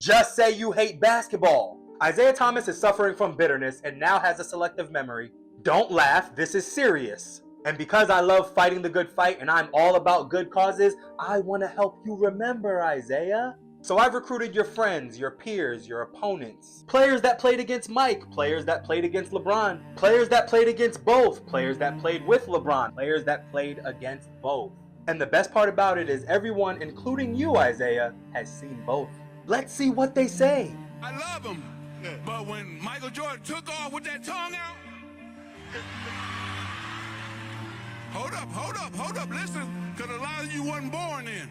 Just say you hate basketball. Isiah Thomas is suffering from bitterness and now has a selective memory. Don't laugh, this is serious. And because I love fighting the good fight and I'm all about good causes, I want to help you remember, Isiah. So I've recruited your friends, your peers, your opponents. Players that played against Mike, players that played against LeBron, players that played against both, players that played with LeBron, players that played against both. And the best part about it is everyone, including you, Isiah, has seen both. Let's see what they say. I love him, but when Michael Jordan took off with that tongue out, hold up, listen, because a lot of you wasn't born then.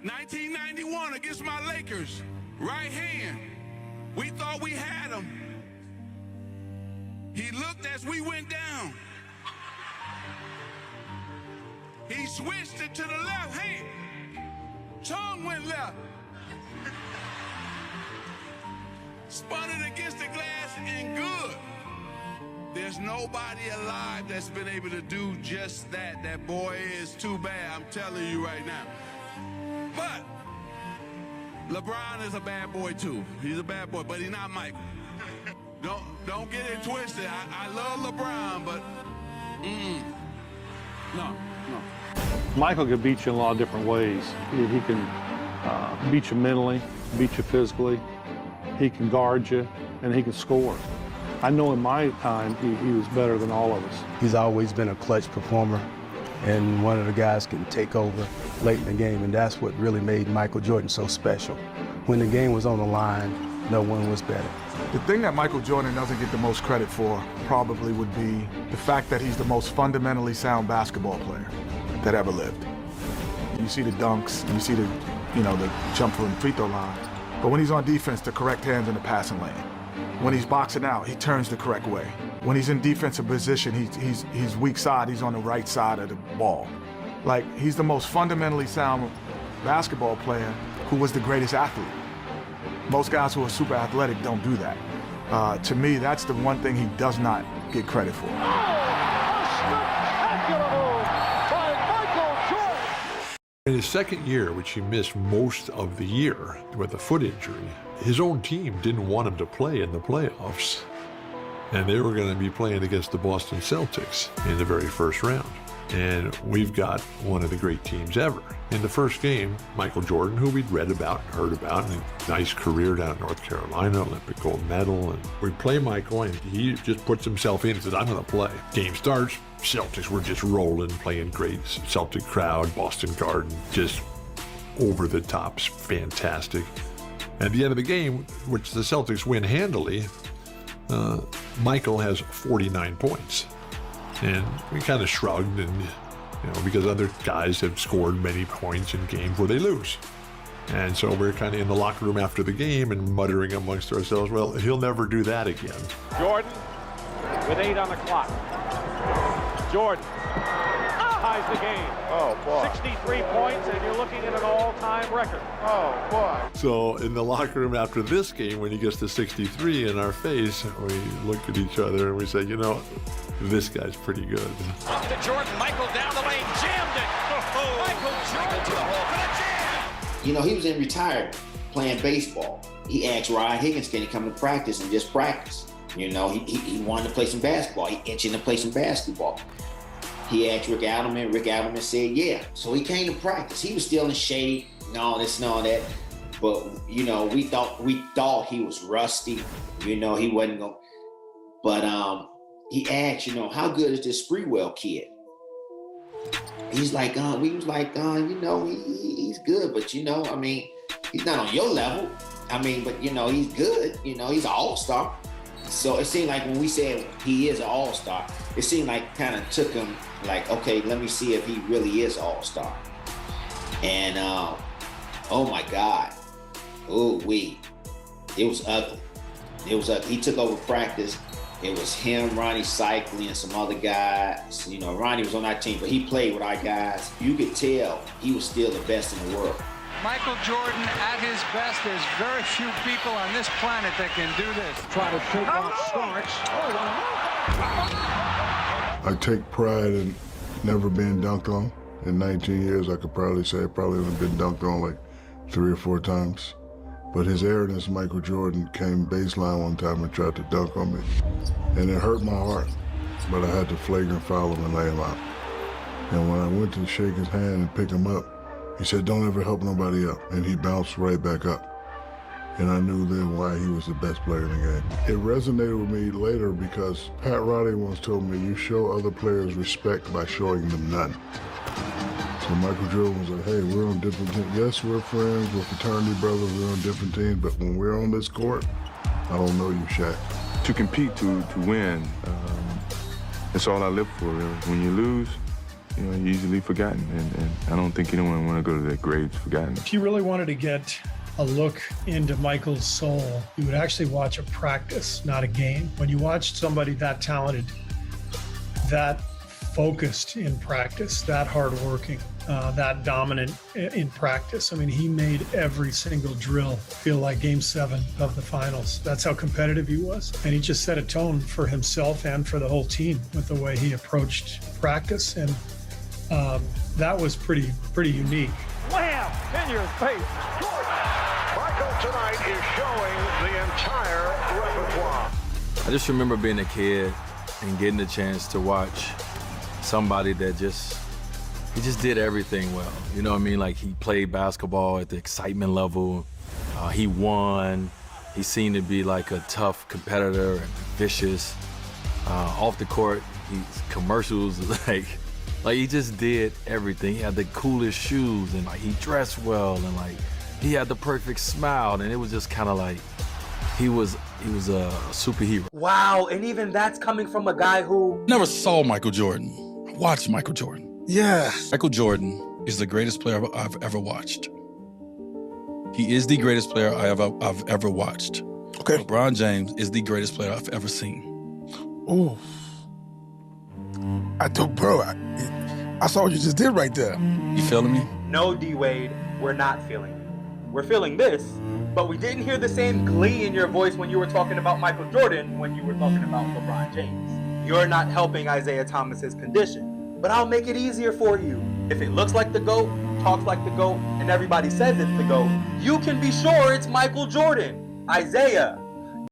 1991 against my Lakers, right hand. We thought we had him. He looked as we went down. He switched it to the left hand. Tongue went left. Spun it against the glass and good. There's nobody alive that's been able to do just that. That boy is too bad, I'm telling you right now. But LeBron is a bad boy too. He's a bad boy, but he's not Michael. Don't get it twisted. I love LeBron, but no. Michael can beat you in a lot of different ways. He can beat you mentally, beat you physically. He can guard you, and he can score. I know in my time, he was better than all of us. He's always been a clutch performer, and one of the guys can take over late in the game, and that's what really made Michael Jordan so special. When the game was on the line, no one was better. The thing that Michael Jordan doesn't get the most credit for probably would be the fact that he's the most fundamentally sound basketball player that ever lived. You see the dunks, and you see the jump from the free throw line, but when he's on defense, the correct hands in the passing lane. When he's boxing out, he turns the correct way. When he's in defensive position, he's weak side, he's on the right side of the ball. Like, he's the most fundamentally sound basketball player who was the greatest athlete. Most guys who are super athletic don't do that. To me, that's the one thing he does not get credit for. In his second year, which he missed most of the year with a foot injury, his own team didn't want him to play in the playoffs. And they were going to be playing against the Boston Celtics in the very first round. And we've got one of the great teams ever. In the first game, Michael Jordan, who we'd read about, heard about, and a nice career down in North Carolina, Olympic gold medal. And we play Michael, and he just puts himself in and says, I'm going to play. Game starts, Celtics were just rolling, playing great. Celtic crowd, Boston Garden, just over the tops, fantastic. At the end of the game, which the Celtics win handily, Michael has 49 points. And we kind of shrugged, and because other guys have scored many points in games where they lose. And so we're kind of in the locker room after the game and muttering amongst ourselves, well, he'll never do that again. Jordan with 8 on the clock. Jordan ties the game. Oh, boy. 63 points, and you're looking at an all-time record. Oh, boy. So in the locker room after this game, when he gets to 63 in our face, we look at each other and we say, this guguy's pretty good. Up to Jordan, Michael down the lane, jammed it. Michael Jordan to the hole for the jam. He was in retirement playing baseball. He asked Ryan Higgins, can he come to practice and just practice? He wanted to play some basketball. He itching to play some basketball. He asked Rick Adelman. Rick Adelman said, yeah. So he came to practice. He was still in shape and all this and all that. But, we thought he was rusty. He wasn't going to. But he asked, how good is this Sprewell kid? He's like, we was like, he's good. But, he's not on your level. But, he's good. He's an all-star. So it seemed like when we said he is an all-star, it seemed like kind of took him like, okay, let me see if he really is an all-star. And, oh my God. It was ugly. He took over practice. It was him, Ronnie Cycli, and some other guys. Ronnie was on our team, but he played with our guys. You could tell he was still the best in the world. Michael Jordan at his best. There's very few people on this planet that can do this. Try to take off Starks. I take pride in never being dunked on. In 19 years, I could probably say I probably have been dunked on like 3 or 4 times. But his arrogance, Michael Jordan, came baseline one time and tried to dunk on me. And it hurt my heart, but I had to flagrant foul him and lay him out. And when I went to shake his hand and pick him up, he said, "Don't ever help nobody up." And he bounced right back up. And I knew then why he was the best player in the game. It resonated with me later because Pat Riley once told me, you show other players respect by showing them none. So Michael Jordan was like, hey, we're on different teams. Yes, we're friends, we're fraternity brothers, we're on different teams, but when we're on this court, I don't know you, Shaq. To compete, to win, that's all I live for, really. When you lose, you know, you're easily forgotten, and I don't think anyone want to go to their graves forgotten. If you really wanted to get a look into Michael's soul, you would actually watch a practice, not a game. When you watch somebody that talented, that focused in practice, that hardworking, that dominant in practice. I mean, he made every single drill feel like Game 7 of the finals. That's how competitive he was. And he just set a tone for himself and for the whole team with the way he approached practice. And that was pretty unique. Wham! In your face. Michael tonight is showing the entire repertoire. I just remember being a kid and getting the chance to watch somebody that he just did everything well. You know what I mean? Like, he played basketball at the excitement level. He won. He seemed to be like a tough competitor and vicious. Off the court, commercials, like he just did everything. He had the coolest shoes, and like he dressed well, and like he had the perfect smile, and it was just kind of like he was a superhero. Wow, and even that's coming from a guy who never saw Michael Jordan. Watched Michael Jordan. Yeah. Michael Jordan is the greatest player I've ever watched. He is the greatest player I've ever watched. Okay. LeBron James is the greatest player I've ever seen. Ooh. Bro, I saw what you just did right there. You feeling me? No, D-Wade, we're not feeling it. We're feeling this, but we didn't hear the same glee in your voice when you were talking about Michael Jordan when you were talking about LeBron James. You're not helping Isiah Thomas's condition, but I'll make it easier for you. If it looks like the GOAT, talks like the GOAT, and everybody says it's the GOAT, you can be sure it's Michael Jordan. Isiah,